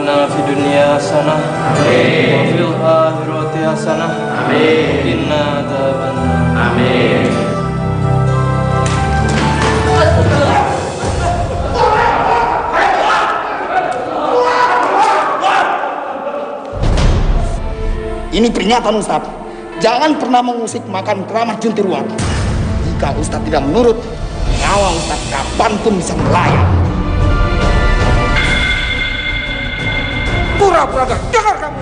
atina fid dunya hasanah wa fil akhirati hasanah wa qina adzabannar. Amin. Ini peringatan Ustaz. Jangan pernah mengusik makan keramat juntiruan. Jika Ustaz tidak menurut, nyawa Ustaz kapanpun bisa melayang. Pura-pura gak dengar kamu.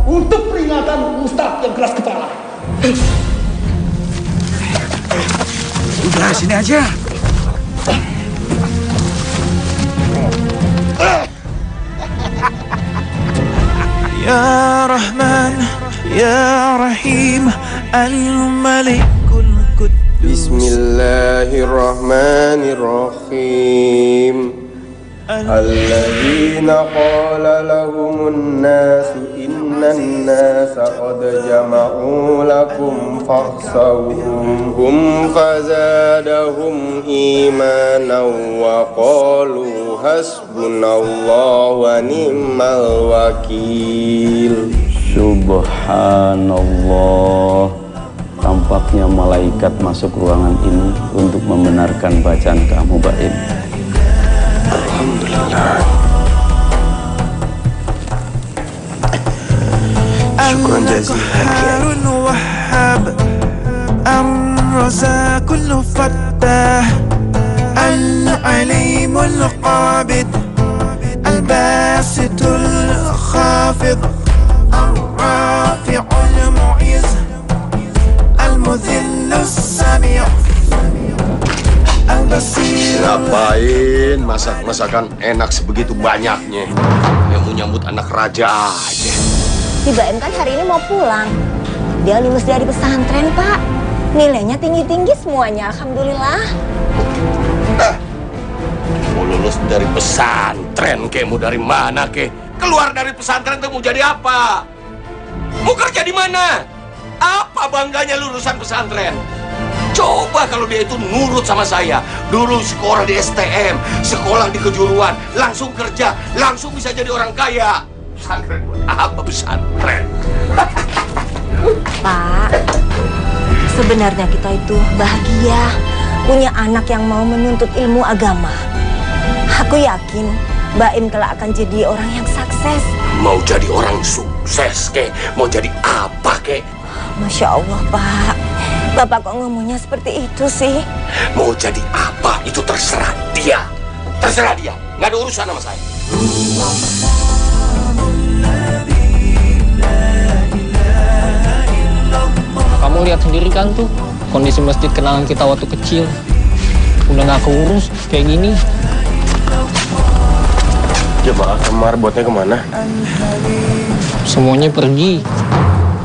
Untuk peringatan Ustaz yang keras kepala. Udah, sini aja. Ya Rahman, Ya Rahim, Al-Malikul Quddus. Bismillahirrahmanirrahim. Alladzina qala lahumun nasu innan nasa qad jama'u lakum fakhshawhum fazadahum imanan wa qalu hasbunallahu wa ni'mal wakil. Subhanallah. Tampaknya malaikat masuk ruangan ini untuk membenarkan bacaan kamu, Baim. Alhamdulillah. Syukran jazilan. Wahhab, Ar-Razaqul Fattah, Al-Alimul Qabid, Al-Basitul Khafid, Ar-Rafi'ul Mu'iz, Al-Mudhillus Sami'. Ngapain masak-masakan enak sebegitu banyaknya? Yang mau nyambut anak raja aja. Si Baim kan hari ini mau pulang. Dia lulus dari pesantren, Pak. Nilainya tinggi-tinggi semuanya, alhamdulillah. Mau lulus dari pesantren, ke mau dari mana, ke? Keluar dari pesantren tuh mau jadi apa? Mau kerja di mana? Apa bangganya lulusan pesantren? Coba kalau dia itu nurut sama saya. Dulu sekolah di STM, sekolah di kejuruan, langsung kerja, langsung bisa jadi orang kaya. Pesantren buat apa pesantren? Pak, sebenarnya kita itu bahagia punya anak yang mau menuntut ilmu agama. Aku yakin Baim kelak akan jadi orang yang sukses. Mau jadi orang sukses, ke? Mau jadi apa, ke? Masya Allah, Pak. Bapak kok ngomongnya seperti itu sih? Mau jadi apa, itu terserah dia. Terserah dia, nggak ada urusan sama saya. Kamu lihat sendiri kan tuh kondisi masjid kenangan kita waktu kecil. Udah nggak keurus kayak gini. Jemaah kamar buatnya kemana? Semuanya pergi.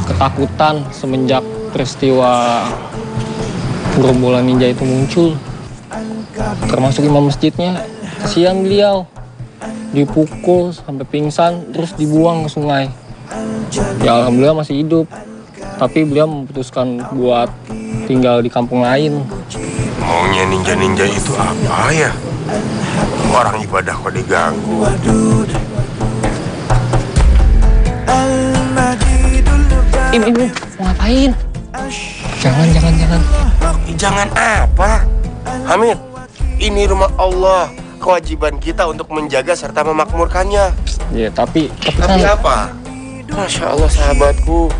Ketakutan semenjak peristiwa gerombolan ninja itu muncul. Termasuk imam masjidnya. Kasihan beliau. Dipukul sampai pingsan terus dibuang ke sungai. Ya alhamdulillah masih hidup. Tapi beliau memutuskan buat tinggal di kampung lain. Maunya ninja-ninja itu apa ya? Orang ibadah kok diganggu. Im, mau ngapain? Jangan. Jangan apa? Hamid, ini rumah Allah. Kewajiban kita untuk menjaga serta memakmurkannya. Ya, tapi Tapi apa? Masya Allah sahabatku.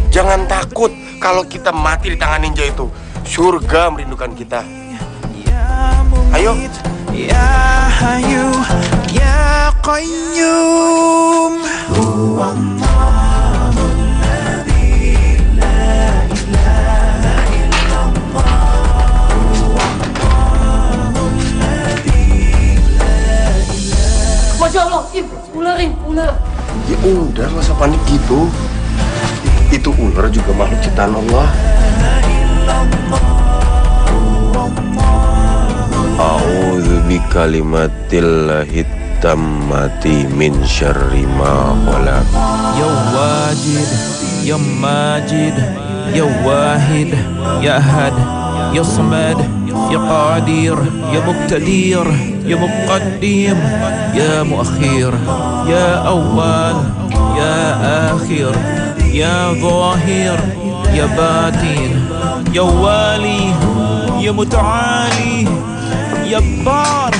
Jangan takut kalau kita mati di tangan ninja itu. Surga merindukan kita. Ayo. Ya Hayyu Ya Qayyum. Masya Allah, ular. Ya udah, nggak usah panik gitu. Itu ular juga makhluk ciptaan Allah. A'udzu bikalimatillahit tammati min syarri ma khalaq. Ya Wajid, Ya Majid, Ya Wahid, Ya Ahad, Ya Samad, Ya Qadir, Ya Muqtadir, Ya Muqaddim, Ya Muakhir, Ya Awwal, Ya Akhir, Ya Zahir, Ya Batin, Ya Wali, Ya Muta'ali, Ya Bar,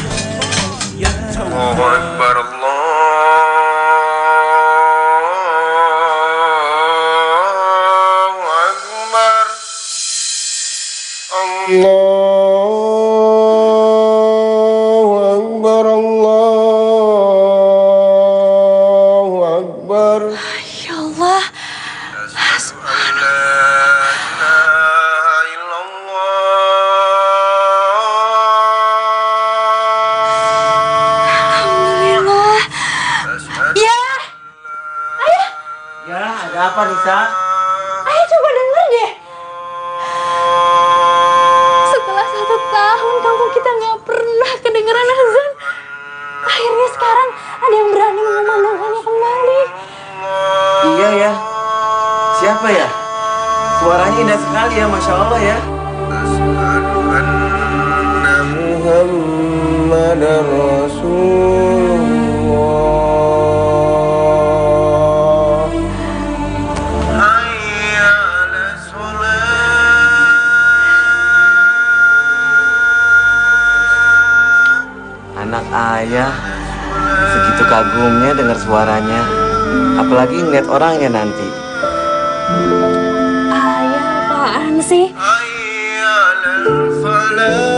Ya Tawwab. Allahu Akbar, Allahu Akbar. Ya Allah. Alhamdulillah. Ya. Ayah. Ya, ada apa Nisa? Ayah coba denger deh. Setelah 1 tahun kampung kita nggak pernah kedengeran azan. Akhirnya sekarang ada yang berani mengumandangkannya kembali. Iya ya. Siapa ya? Suaranya indah sekali ya, Masya Allah ya. Asyhadu anna Muhammadar Rasulullah. Hayya 'alas shalah. Anak ayah segitu kagumnya dengar suaranya. Apalagi ngeliat orangnya nanti. Ayah apaan sih? Hayya 'alal falah.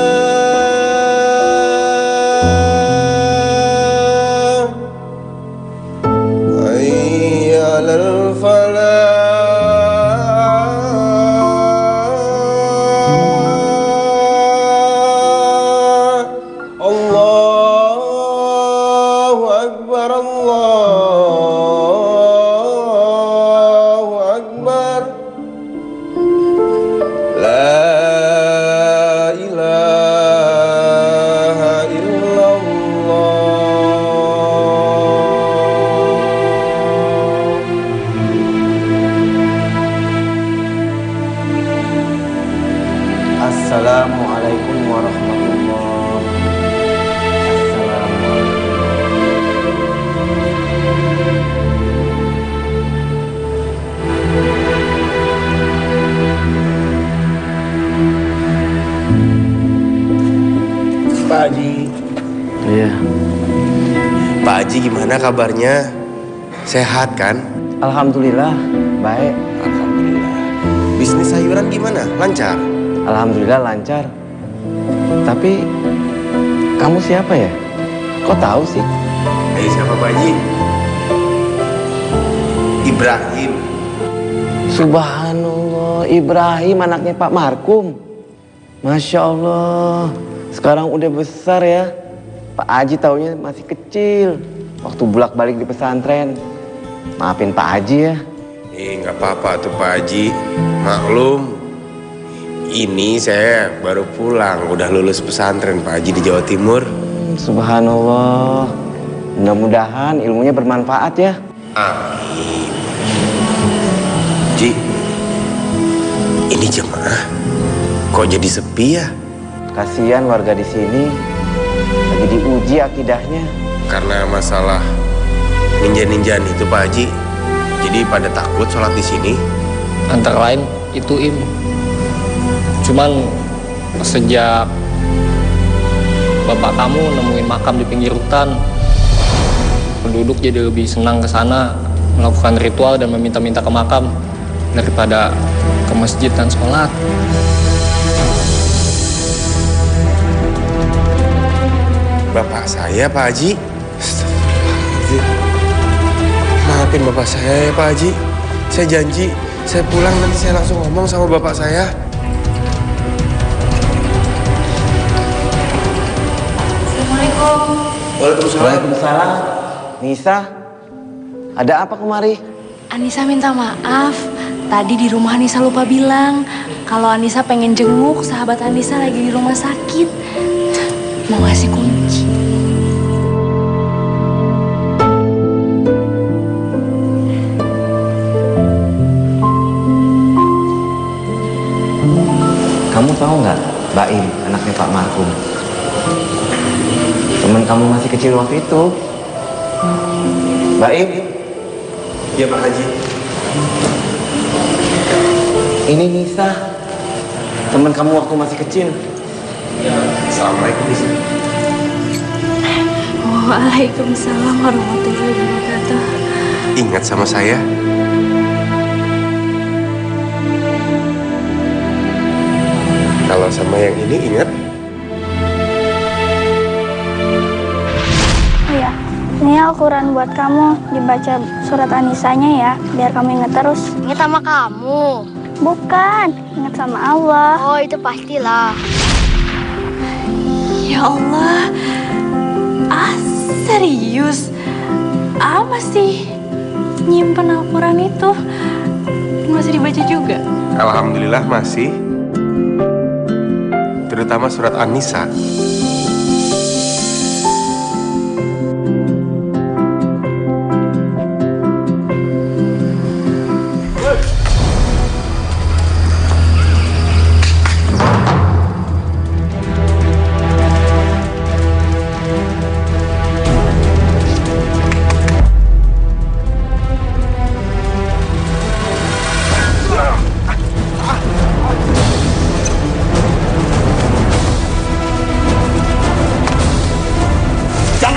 Hayya 'alal falah. Allahu Akbar, Allahu Akbar. La ilaha illallah. Assalamualaikum warahmatullahi wabarakatuh. Pak Haji. Iya. Pak Haji gimana kabarnya? Sehat kan? Alhamdulillah, baik. Alhamdulillah. Bisnis sayuran gimana? Lancar? Alhamdulillah lancar. Tapi kamu siapa ya? Kok tahu sih? Siapa Pak Haji? Ibrahim. Subhanallah, Ibrahim anaknya Pak Markum. Masya Allah, sekarang udah besar ya. Pak Haji taunya masih kecil waktu bolak-balik di pesantren. Maafin Pak Haji ya. Nggak apa-apa tuh Pak Haji. Maklum, ini saya baru pulang, udah lulus pesantren Pak Haji di Jawa Timur. Subhanallah, mudah-mudahan ilmunya bermanfaat ya. Amin. Ji, ini jemaah kok jadi sepi ya? Kasihan warga di sini lagi diuji akidahnya. Karena masalah ninja-ninjaan itu Pak Haji, jadi pada takut sholat di sini. Antara lain itu Im. Cuman sejak bapak kamu nemuin makam di pinggir hutan, penduduk jadi lebih senang ke sana melakukan ritual dan meminta-minta ke makam daripada ke masjid dan sholat. Bapak saya Pak Haji. Astagfirullahaladzim. Maafin bapak saya ya Pak Haji. Saya janji, saya pulang nanti saya langsung ngomong sama bapak saya. Assalamualaikum. Waalaikumsalam. Waalaikumsalam. Nisa, ada apa kemari? Anissa minta maaf. Tadi di rumah Anissa lupa bilang kalau Anissa pengen jenguk sahabat Anissa lagi di rumah sakit. Mau ngasih kunci. Kamu tahu nggak, Baim, anaknya Pak Markum? Teman kamu masih kecil waktu itu. Baim? Iya Pak Haji. Ini Nisa, teman kamu waktu masih kecil. Assalamualaikum Nisa. Waalaikumsalam warahmatullahi wabarakatuh. Ingat sama saya? Kalau sama yang ini ingat? Iya, ini Al-Quran buat kamu. Dibaca surat Anissanya ya, biar kamu ingat terus. Ingat sama kamu? Bukan, ingat sama Allah. Oh, itu pastilah. Ya Allah. Serius? Masih nyimpen Al-Quran itu? Masih dibaca juga? Alhamdulillah masih. Terutama surat An-Nisa.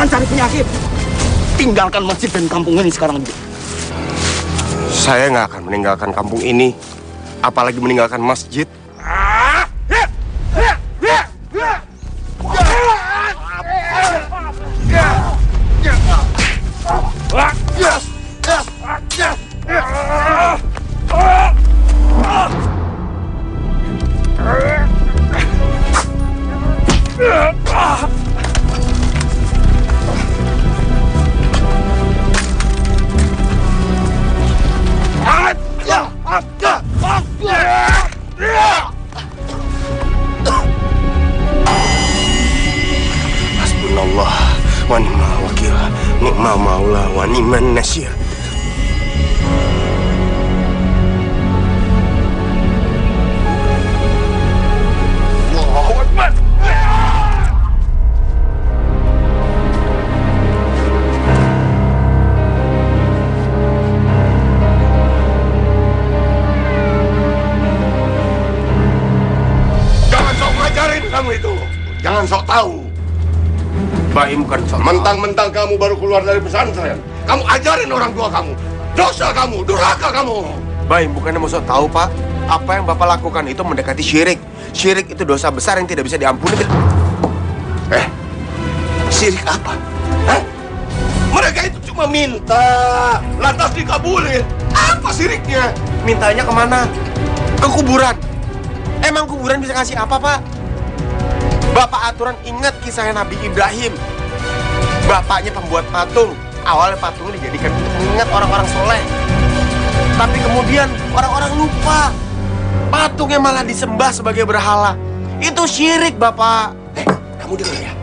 Cari penyakit. Tinggalkan masjid dan kampung ini sekarang juga. Saya nggak akan meninggalkan kampung ini, apalagi meninggalkan masjid. Hasbunallah wa ni'mal wakil, ni'mal maula wa ni'man nasir. Allahu Akbar. Jangan sok ngajarin kamu itu. Jangan sok tahu. Baim bukan sok. Mentang-mentang kamu baru keluar dari pesantren, kamu ajarin orang tua kamu. Dosa kamu, durhaka kamu. Baim bukannya mau sok tahu, Pak. Apa yang Bapak lakukan itu mendekati syirik. Syirik itu dosa besar yang tidak bisa diampuni. Syirik apa? Hah? Mereka itu cuma minta, lantas dikabulin. Apa syiriknya? Mintanya kemana? Ke kuburan. Emang kuburan bisa kasih apa, Pak? Bapak aturan ingat kisahnya Nabi Ibrahim. Bapaknya pembuat patung. Awalnya patungnya dijadikan untuk mengingat orang-orang soleh. Tapi kemudian orang-orang lupa. Patungnya malah disembah sebagai berhala. Itu syirik, Bapak. Kamu dengar ya?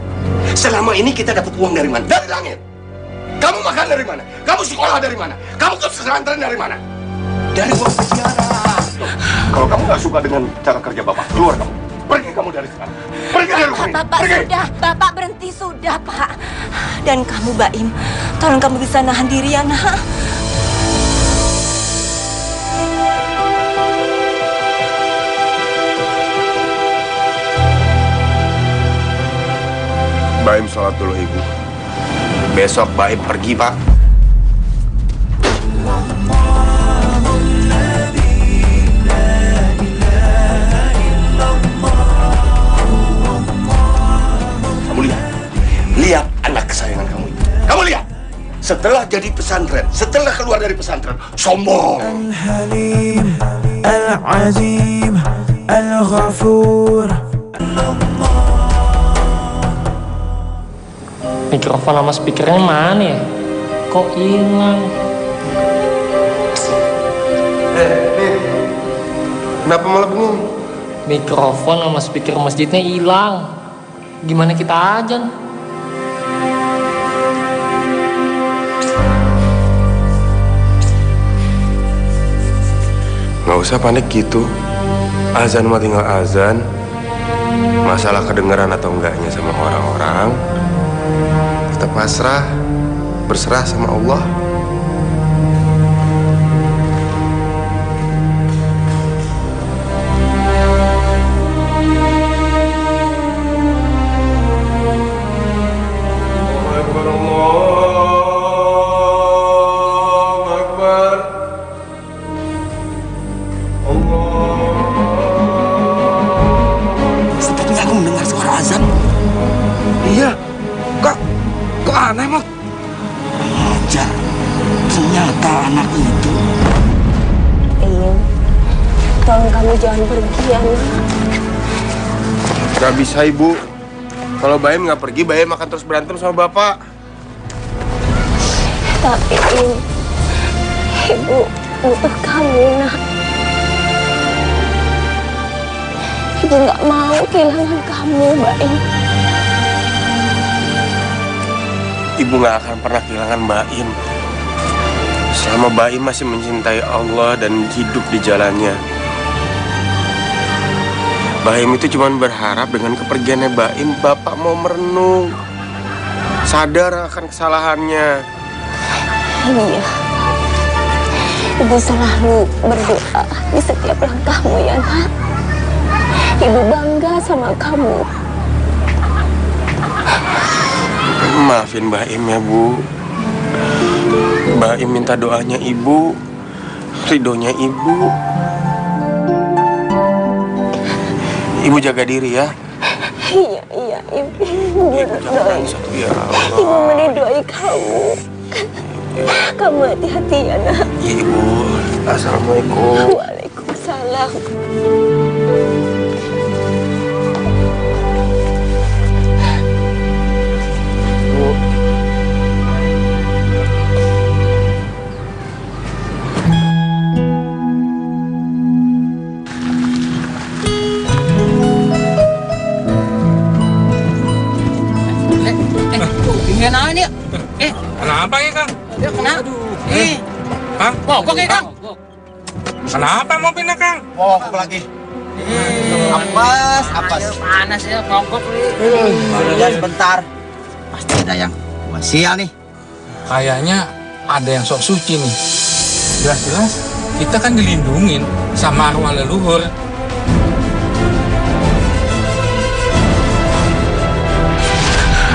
Selama ini kita dapat uang dari mana? Dari langit. Kamu makan dari mana? Kamu sekolah dari mana? Kamu ke pesantren dari mana? Dari uang sejarah. Kalau kamu nggak suka dengan cara kerja Bapak, keluar kamu. Pergi kamu dari sekarang. Pergi dari rumah ini. Bapak pergi. Sudah, Bapak berhenti sudah, Pak. Dan kamu, Baim, tolong kamu bisa nahan diri ya, nak. Baim sholat dulu, Ibu. Besok Baim pergi, Pak. Kamu lihat. Lihat anak kesayangan kamu itu. Kamu lihat. Setelah jadi pesantren, setelah keluar dari pesantren, sombong. Al-Halim, Al-Azim, Al-Ghafur. Mikrofon sama speakernya mana ya? kok hilang. Kenapa malah bengong? Mikrofon sama speaker masjidnya hilang. Gimana kita azan? Nggak usah panik gitu. Azan mah tinggal azan. Masalah kedengaran atau enggaknya sama orang-orang, kita pasrah, berserah sama Allah. Iya, kok aneh, Mot? Ajar, ternyata anak itu. Im, tolong kamu jangan pergi ya, Nak. Gak bisa, Ibu. Kalau Baim nggak pergi, Baim akan terus berantem sama Bapak. Tapi Im, Ibu butuh kamu, Nak. Ibu nggak mau kehilangan kamu, Baim. Ibu nggak akan pernah kehilangan Baim. Selama Baim masih mencintai Allah dan hidup di jalannya. Baim itu cuma berharap dengan kepergiannya Baim, Bapak mau merenung, sadar akan kesalahannya. Iya, Ibu selalu berdoa di setiap langkahmu ya, Nak. Ibu bangga sama kamu. Maafin Baim ya, Bu. Baim minta doanya Ibu, ridhonya Ibu. Ibu jaga diri ya. Iya, Ibu meridoi. Ya Allah. Ibu meridoi kamu. Kamu hati-hati ya, Nak. Iya, Ibu. Assalamualaikum. Waalaikumsalam. Kenapa ini? Kenapa ya, Kang? Kenapa? Kang? Mogok ya, Kang? Kenapa mau pindah, Kang? Mogok lagi. Apes. Panas ya, mogok nih. Sudah sebentar. Pasti ada yang sial nih. Kayaknya ada yang sok suci nih. Jelas-jelas kita kan dilindungin sama arwah leluhur.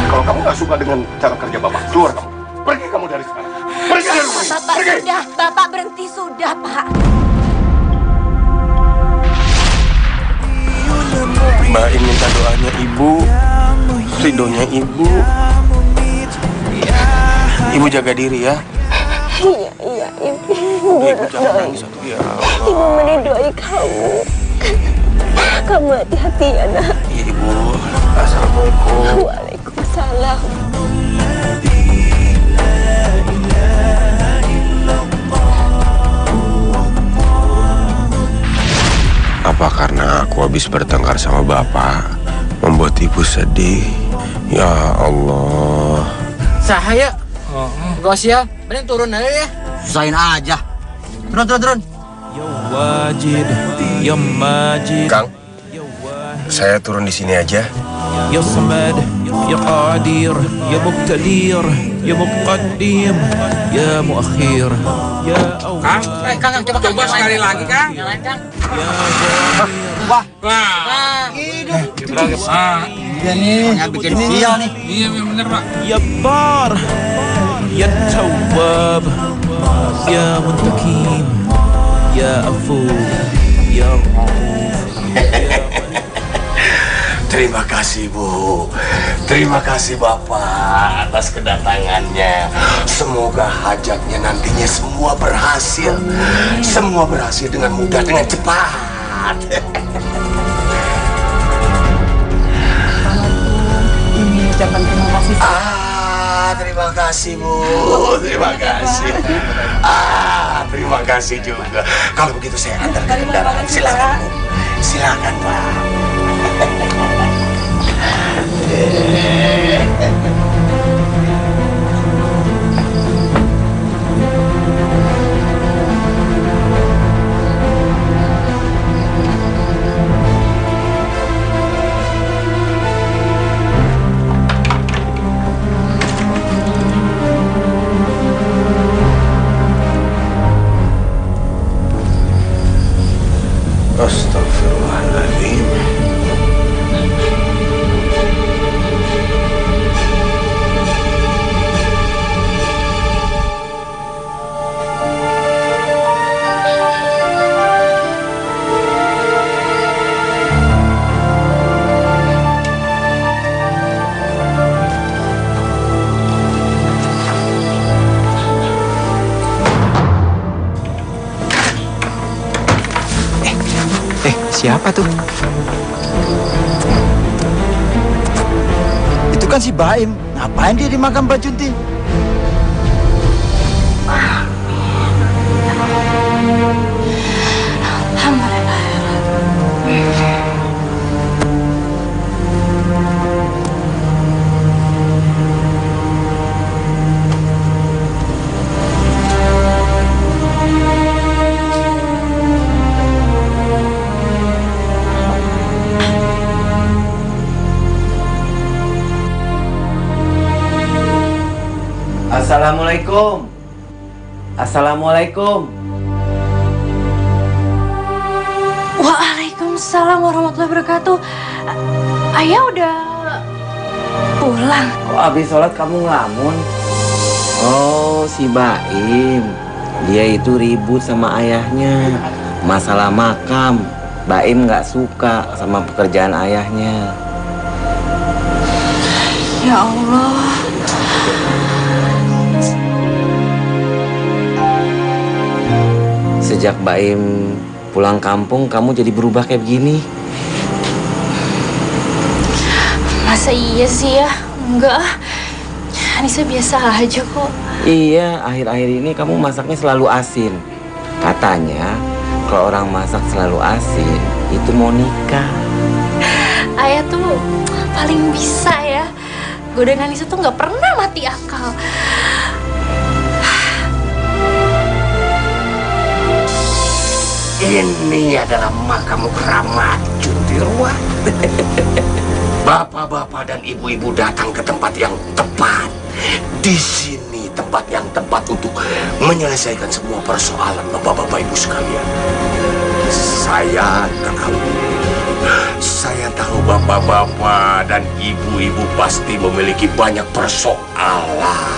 Kalau kamu nggak suka dengan cara kerja Bapak, keluar kamu. Pergi kamu dari sekarang. Pergi dari rumah ini. Bapak Pergi. sudah, Bapak berhenti sudah, Pak. Baim minta doanya Ibu, ridhonya Ibu. Ibu jaga diri ya. Iya, Ibu. Ibu jangan nangis satu ya. Ibu meridoi kamu. Kamu hati-hati ya, Nak. Iya, Ibu. Assalamualaikum. Waalaikumsalam. Apa karena aku habis bertengkar sama Bapak membuat Ibu sedih? Ya Allah. Saya Gosial, mending turun aja ya. Susahin aja. Turun. Ya Wajid, Ya Majid. Kang, saya turun di sini aja. Ya Samad, Ya Qadir, Ya Muqtadir, Ya Muqaddim, Ya Muakhir, Ya Kang, Kang, coba sekali lagi, Kang. Yang lain, Kang. Wah, Hidup. dia nih yang bikin sial nih. Iya, bener, Pak. Ya Bar, Ya Tawwab, Ya Muntakim, Ya Afu, Ya Terima kasih, Bu. Terima kasih, Bapak, atas kedatangannya. Semoga hajatnya nantinya semua berhasil. Semua berhasil dengan mudah, dengan cepat. Ini ucapan terima kasih. terima kasih Bu, terima kasih. Terima kasih juga. Kalau begitu saya antar ke kendaraan. Silakan Bu, silakan Pak. Astagfirullahaladzim. Siapa tuh? Itu kan si Baim. Ngapain dia di makam Mbak Junti? Assalamualaikum. Assalamualaikum. Waalaikumsalam warahmatullahi wabarakatuh. Ayah udah pulang. Kok habis sholat kamu ngelamun? Oh, si Baim. Dia itu ribut sama ayahnya. Masalah makam. Baim nggak suka sama pekerjaan ayahnya. Ya Allah. Sejak Baim pulang kampung, kamu jadi berubah kayak begini. Masa iya sih ya? Enggak. Anissa biasa aja kok. Iya, akhir-akhir ini kamu masaknya selalu asin. Katanya, kalau orang masak selalu asin, itu mau nikah. Ayah tuh paling bisa ya. Godain Anissa tuh nggak pernah mati akal. Ini adalah makam keramat Juntiruan. Bapak-bapak dan ibu-ibu datang ke tempat yang tepat. Di sini tempat yang tepat untuk menyelesaikan semua persoalan bapak-bapak ibu sekalian. Saya tahu bapak-bapak dan ibu-ibu pasti memiliki banyak persoalan.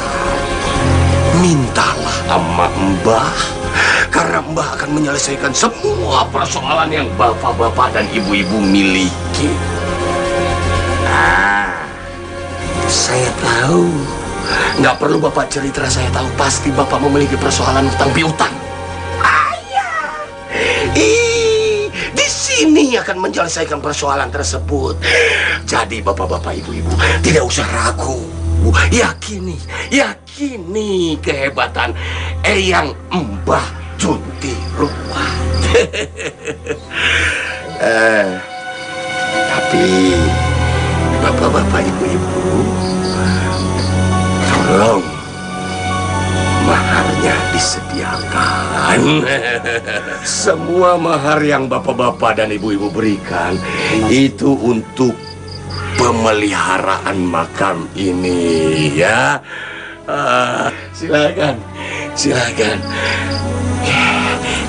Mintalah sama Mbah, karena Mbah akan menyelesaikan semua persoalan yang bapak-bapak dan ibu-ibu miliki. Saya tahu. Nggak perlu Bapak cerita, saya tahu pasti Bapak memiliki persoalan hutang piutang. Di sini akan menyelesaikan persoalan tersebut. Jadi Bapak-bapak, Ibu-ibu tidak usah ragu. Yakini kehebatan Eyang Mbah Juntiruan. Tapi Bapak-bapak, Ibu-ibu, tolong maharnya disediakan. Semua mahar yang bapak-bapak dan ibu-ibu berikan itu untuk pemeliharaan makam ini, ya. Silakan.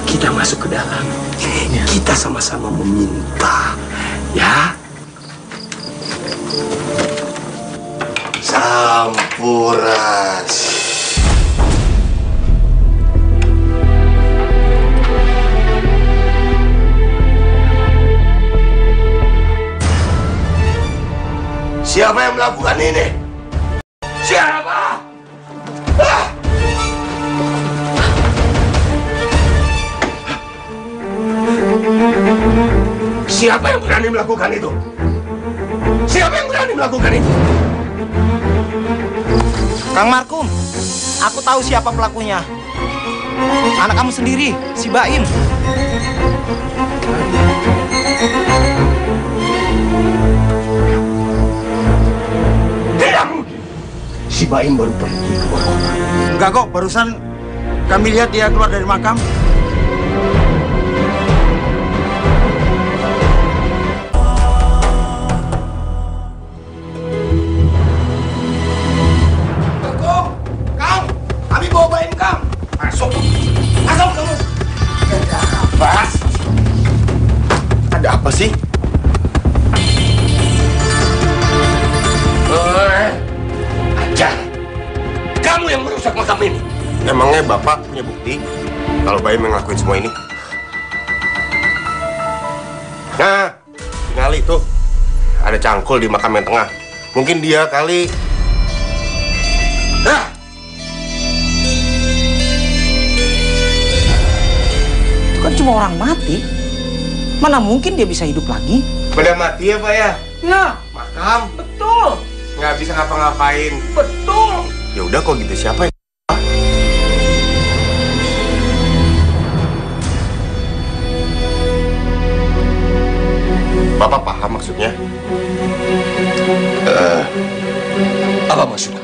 Kita masuk ke dalam. Kita sama-sama meminta, ya. Sampuras. Siapa yang melakukan ini? Siapa? Siapa yang berani melakukan itu? Siapa yang berani melakukan itu? Kang Markum, aku tahu siapa pelakunya. Anak kamu sendiri, si Baim. Tidak mungkin. Si Baim baru pergi ke luar kota. Enggak kok, barusan kami lihat dia keluar dari makam. Kang, kami bawa Baim, Kang. Masuk. Masuk kamu. Bas. Ada apa sih? Ajar. Kamu yang merusak makam ini. Emangnya Bapak punya bukti kalau Baim yang ngelakuin semua ini? Nah, ngali tuh. Ada cangkul di makam yang tengah. Mungkin dia kali. Nah, Itu kan cuma orang mati. Mana mungkin dia bisa hidup lagi? Udah mati ya, Pak ya? Ya, Makam. betul. Nggak bisa ngapa-ngapain. Betul. Ya udah kok gitu, siapa ya? Bapak paham maksudnya? apa maksudnya?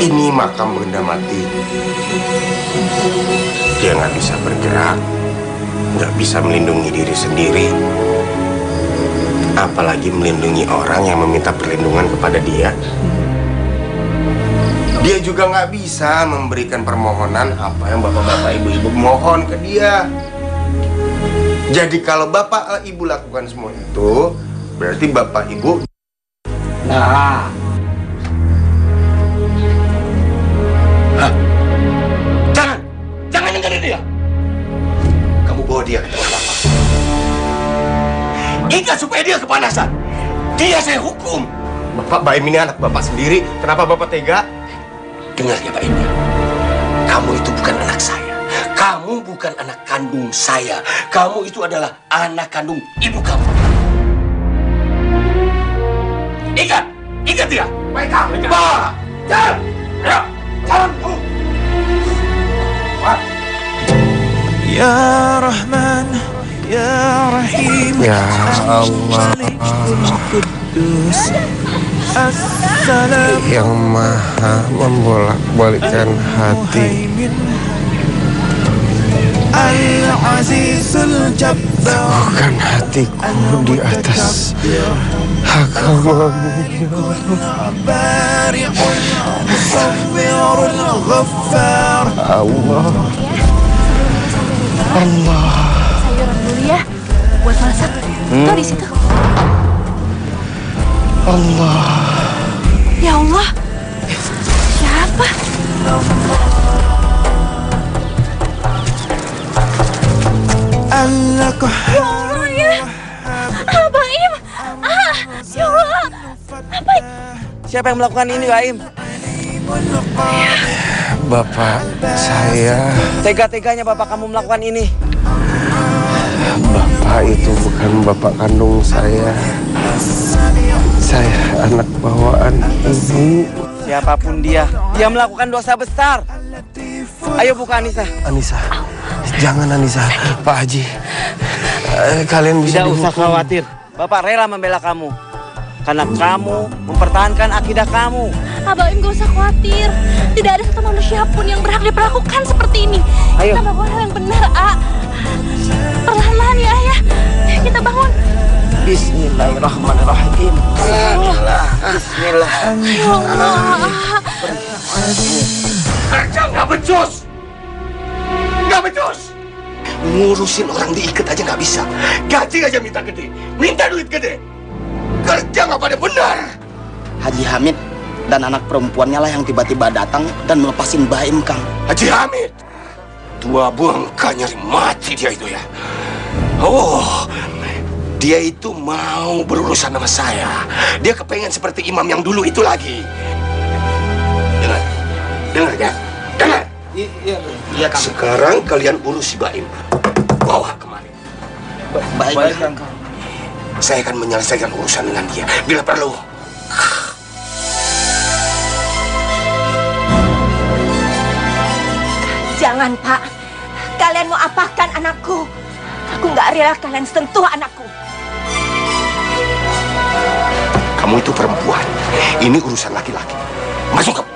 Ini makam benda mati. Dia nggak bisa bergerak, nggak bisa melindungi diri sendiri, apalagi melindungi orang yang meminta perlindungan kepada dia. Dia juga nggak bisa memberikan permohonan apa yang bapak-bapak, ibu-ibu mohon ke dia. Jadi kalau bapak ibu lakukan semua itu, berarti bapak ibu. Nah, Jangan dengerin dia. Kamu bawa dia ke tempat bapak. Ikat supaya dia kepanasan. Dia saya hukum. Bapak Baim ini anak bapak sendiri. Kenapa bapak tega? Dengar ya Baim. Kamu itu bukan anak saya. Kamu bukan anak kandung saya. Kamu itu adalah anak kandung ibu kamu. Ikat! Ikat dia! Baik, Pak! Jalan! Ya! Jalan! Ya Rahman, Ya Rahim, Ya Allah, Kudus, Assalam, yang maha membolak-balikkan hati. Al-Azizul Jabbar, Bukan hatiku di atas agamamu, ya Bari'ul Musawwirul Ghaffar. Allah. Allah. Sayuran dulu ya, buat masak. Tuh di situ. Allah. Ya Allah, siapa? Al-Qahhar. Ya Allah ya, Baim. Ya Allah, apa? siapa yang melakukan ini, Baim? Bapak saya. Tega-teganya bapak kamu melakukan ini. Bapak itu bukan bapak kandung saya. Saya anak bawaan ibu. Siapapun dia melakukan dosa besar. Ayo buka Anissa. Anissa, jangan Anissa. Pak Haji, kalian bisa Tidak usah dihukum. khawatir. Bapak rela membela kamu. Karena kamu mempertahankan akidah kamu. Baim gak usah khawatir. Tidak ada satu manusia pun yang berhak diperlakukan seperti ini. Ayo. Kita melakukan hal yang benar, Perlahan-lahan ya, Ayah. Kita bangun. Bismillahirrahmanirrahim. Bismillah. Bismillah. Ya Allah. Kerja nggak becus. Nggak becus. Ngurusin orang diikat aja nggak bisa. Gaji aja minta gede. Minta duit gede. Kerja nggak pada benar. Haji Hamid dan anak perempuannya lah yang tiba-tiba datang dan melepasin Baim, Kang. Haji Hamid. Tua bangka nyari mati dia itu ya. Oh, dia itu mau berurusan sama saya. Dia kepengen seperti imam yang dulu itu lagi. Dengar, dengar ya, dengar. Iya, Kang. Sekarang kalian urus si Baim. Bawa kemari. Baik, Kang. Saya akan menyelesaikan urusan dengan dia bila perlu. Jangan, Pak. Kalian mau apakan anakku? Aku nggak rela kalian sentuh anakku. Kamu itu perempuan. Ini urusan laki-laki. Masuk kamu.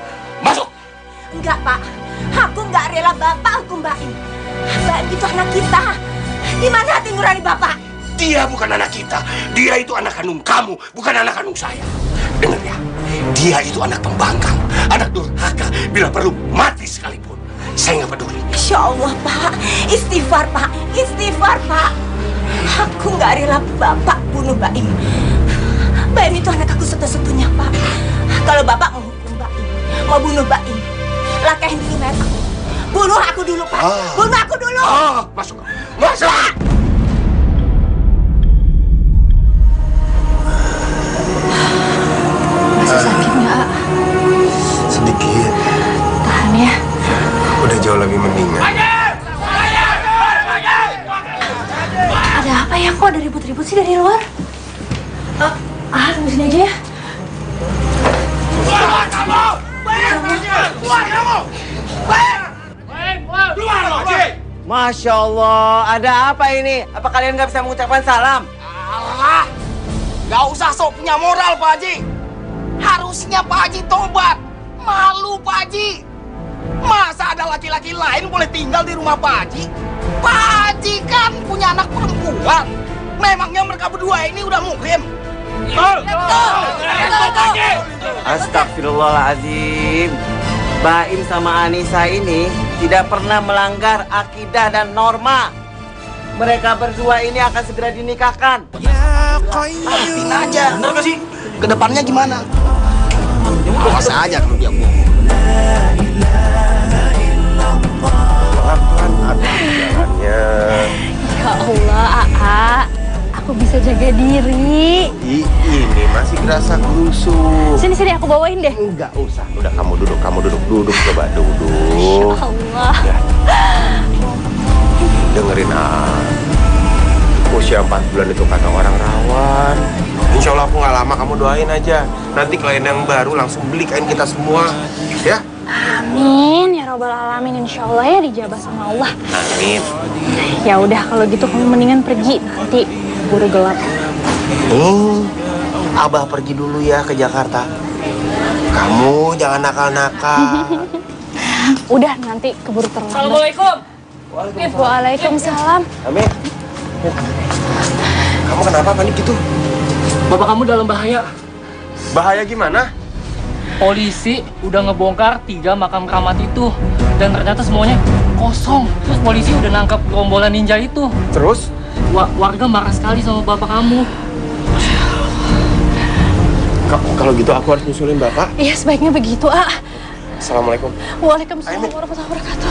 Masuk. Enggak, Pak. Aku nggak rela Bapak hukum Mbak Im. Mbak Im itu anak kita. Di mana hati nurani Bapak? Dia bukan anak kita. Dia itu anak kandung kamu, bukan anak kandung saya. Dengar ya. Dia itu anak pembangkang, anak durhaka. Bila perlu mati sekalipun. Saya nggak peduli. Insya Allah, Pak. Istighfar, Pak. Istighfar, Pak. Aku nggak rela Bapak bunuh Mbak Im. Mbak Im itu anak aku satu-satunya, Pak. Kalau Bapak mau hukum Mbak Im, mau bunuh Mbak Im, lakain dulu mayat aku. Bunuh aku dulu, Pak. Bunuh aku dulu. Masuk. Masuk. Masih sakit nggak? Sedikit. Tahan ya. Udah jauh lebih mendingan. Ada apa ya? Kok ada ribut-ribut sih dari luar? Tunggu sini aja ya. Keluar kamu! Keluar kamu! Keluar loh, Haji! Masya Allah, ada apa ini? Apa kalian nggak bisa mengucapkan salam? Allah! Gak usah sok punya moral, Pak Haji. Harusnya Pak Haji tobat. Malu, Pak Haji. Masa ada laki-laki lain boleh tinggal di rumah Pak Haji? Pak Haji kan punya anak perempuan. Memangnya mereka berdua ini udah muhrim? Astagfirullahaladzim. Baim sama Anissa ini tidak pernah melanggar akidah dan norma. Mereka berdua ini akan segera dinikahkan. Maafin aja. Bener gak sih? Kedepannya gimana? Awas aja kalau dia bohong. Pelan-pelan ada jalannya. Ya Allah, Aa. Aku bisa jaga diri. Ini masih kerasa kerusuk. Sini, aku bawain deh. Enggak usah. Udah kamu duduk, coba duduk. Ya Allah. Ya. Dengerin usia 4 bulan itu kata orang rawan. Insya Allah aku nggak lama, kamu doain aja. Nanti klien yang baru langsung beli kain kita semua, ya? Amin ya robbal alamin. Insya Allah ya dijabah sama Allah. Amin. Ya udah kalau gitu kamu mendingan pergi, nanti buru gelap. Abah pergi dulu ya ke Jakarta. Kamu jangan nakal-nakal. Udah nanti keburu terlambat. Assalamualaikum. Waalaikumsalam. Amin. Kamu kenapa panik gitu? Bapak kamu dalam bahaya. Bahaya gimana? Polisi udah ngebongkar 3 makam keramat itu. Dan ternyata semuanya kosong. Terus polisi udah nangkap gerombolan ninja itu. Terus? Warga marah sekali sama bapak kamu. Kalau gitu aku harus nyusulin bapak? Iya sebaiknya begitu, A. Assalamualaikum. Waalaikumsalam warahmatullahi wabarakatuh.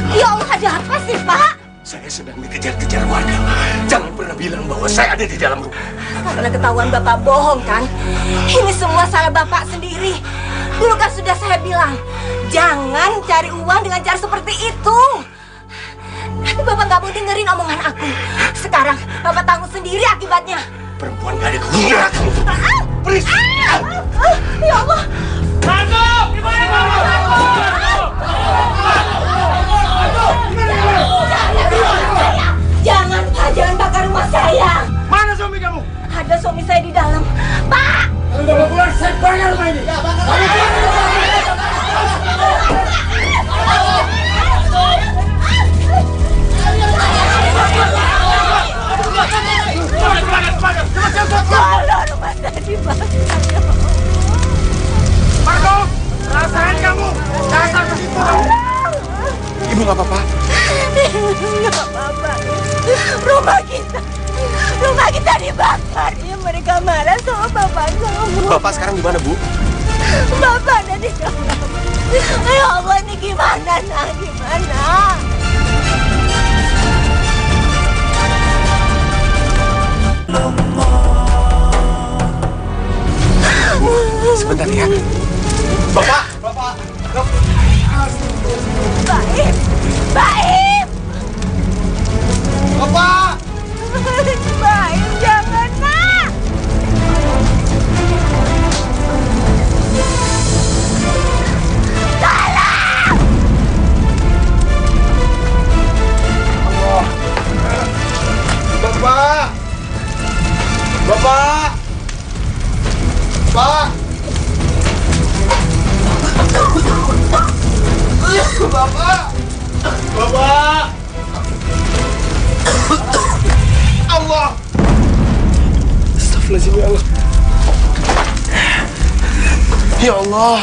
Ya Allah, ada apa sih, Pak? Saya sedang dikejar-kejar warga. Jangan pernah bilang bahwa saya ada di dalam rumah. Karena ketahuan Bapak bohong kan? Ini semua salah Bapak sendiri. Dulu kan sudah saya bilang, jangan cari uang dengan cara seperti itu. Tapi Bapak nggak mau dengerin omongan aku. Sekarang Bapak tanggung sendiri akibatnya. Perempuan gak ada guna kamu. Berisik. Ya Allah. Masuk! Gimana kamu? Jangan, Pak, jangan bakar rumah saya. Mana suami kamu? Ada suami saya di dalam. Pak! Udah mau keluar, saya bayar rumah ini. Kalau rumah saya dibakar. Marco, rasain kamu. Dasar begitu kamu. Ibu nggak apa-apa? Nggak apa-apa. Rumah kita dibakar. Ya, mereka marah sama bapak kamu. Bapak sekarang di mana, Bu? Bapak ada di dalam. Ya Allah, ini gimana, nak? Gimana? Bapak! Baim! Baim! Bapak! Baim, jangan nak! Tolong! Bapak! Bapak! Pak! Bapak! Bapak! Allah! Astagfirullahaladzim ya Allah. Ya Allah.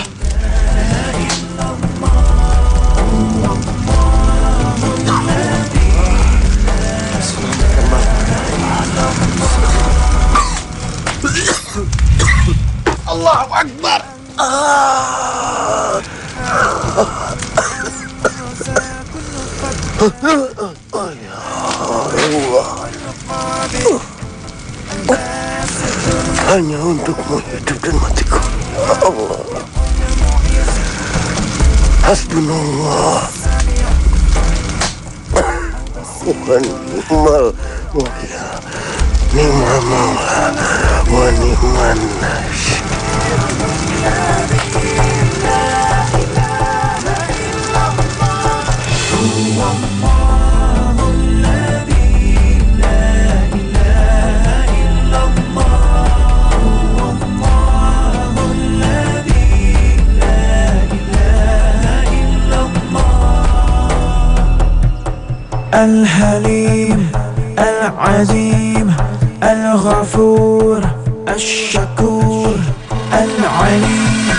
Allahu Akbar. Hanya untukmu hidup dan matiku, ya Allah. Hasbunallah wa ni'mal wakil, ni'mal maula wa ni'man nasir. الحليم العظيم الغفور الشكور العليم.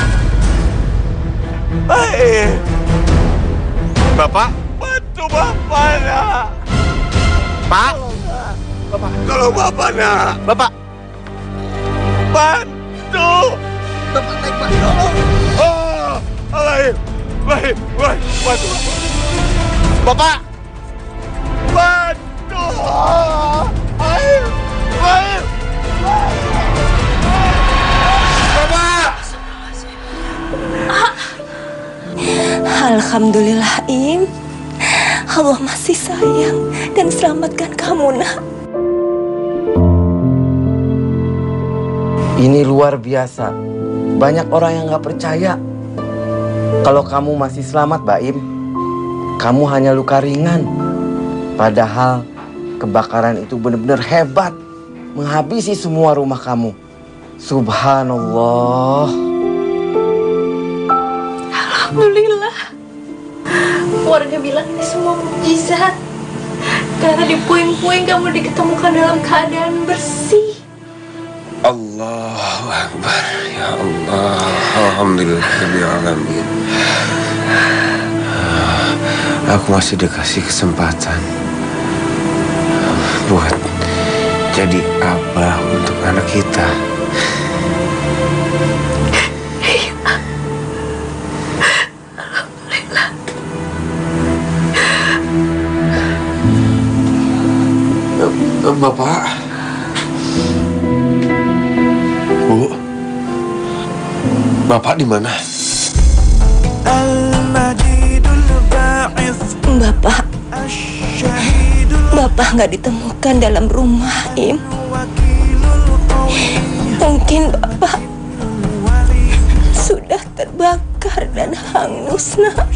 Bapak, bantu Bapak nak. Pak, Bapak, tolong Bapak nak. Bapak, bantu. Bapak naik Pak, tolong. Oh, baik, bantu Bapak. Bantu. Baik. Bapak. Alhamdulillah, Im. Allah masih sayang dan selamatkan kamu, nak. Ini luar biasa. Banyak orang yang gak percaya kalau kamu masih selamat, Baim. Kamu hanya luka ringan. Padahal kebakaran itu benar-benar hebat, menghabisi semua rumah kamu. Subhanallah. Alhamdulillah. Warga bilang ini semua mukjizat. Karena di puing-puing kamu diketemukan dalam keadaan bersih. Allahu Akbar. Ya Allah. Alhamdulillahirrahmanirrahim. Aku masih dikasih kesempatan buat jadi abah untuk anak kita. Alhamdulillah. Bapak, Bu, Bapak di mana? Bapak nggak ditemukan dalam rumah, Im. Mungkin Bapak sudah terbakar dan hangus, nak.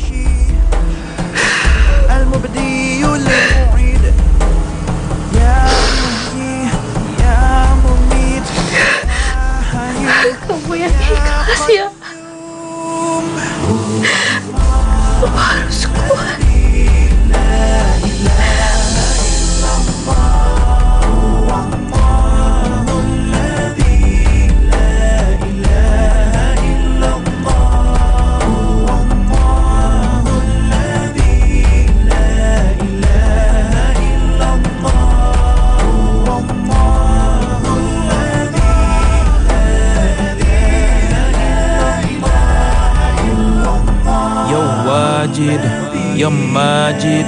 Kamu yang ikhlas ya. Bapak harus kuat. Ya Majid,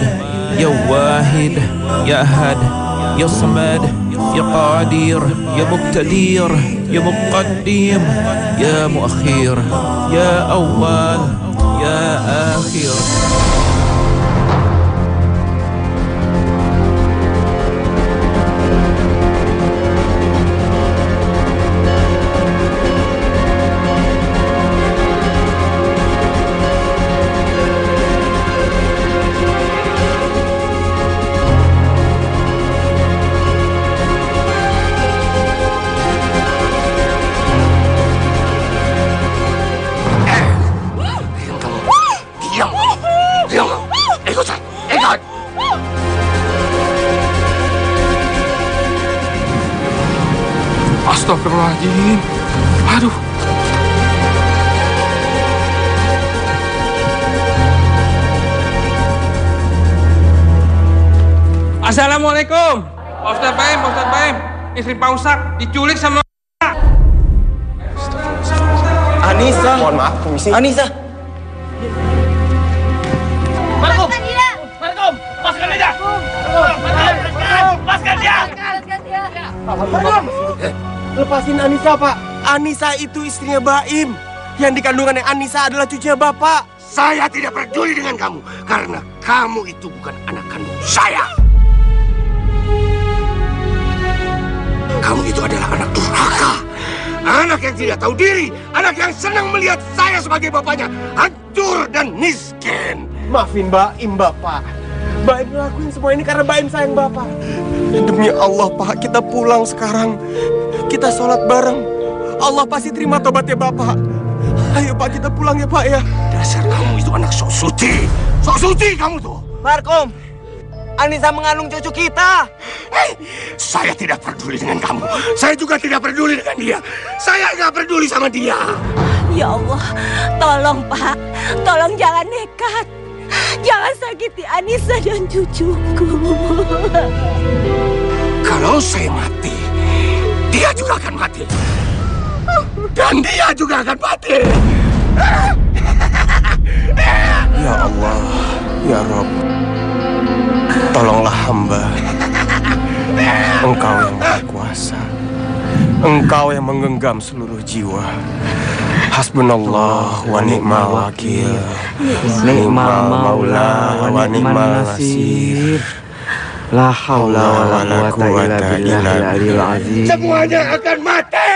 Ya Wahid, Ya Ahad, Ya Samad, يا قادر يا مقتدر يا مقدم يا مؤخر يا أول يا آخر. Astagfirullahaladzim. Aduh. Assalamualaikum. Pak Ustadz Baim. Istri Pak Ustadz diculik sama Anissa. Mohon maaf, permisi. Anissa. Markum! Markum! Lepaskan dia! Lepaskan dia! Markum! Lepasin Anissa, Pak. Anissa itu istrinya Baim. Yang dikandungannya Anissa adalah cucunya Bapak. Saya tidak peduli dengan kamu karena kamu itu bukan anak kandung saya. Kamu itu adalah anak durhaka, anak yang tidak tahu diri, anak yang senang melihat saya sebagai bapaknya hancur dan miskin. Maafin Baim, Bapak. Baim ngelakuin semua ini karena Baim sayang Bapak. Demi Allah, Pak, kita pulang sekarang. Kita sholat bareng. Allah pasti terima tobatnya Bapak. Ayo, Pak, kita pulang ya, Pak, ya. Dasar kamu itu anak sok suci. Sok suci kamu tuh. Markum, Anissa mengandung cucu kita. Hei, saya tidak peduli dengan kamu. Saya juga tidak peduli dengan dia. Saya nggak peduli sama dia. Ya Allah, tolong Pak, tolong jangan nekat. Jangan sakiti Anissa dan cucuku. Kalau saya mati, dia juga akan mati. Dan dia juga akan mati. Ya Allah, ya Rabb, tolonglah hamba. Engkau yang Maha Kuasa. Engkau yang menggenggam seluruh jiwa. Hasbunallah wa ni'mal wakil. Ni'mal maula wa ni'mal nasir. La haula wa la quwata illa billahil azim. Semuanya akan mati.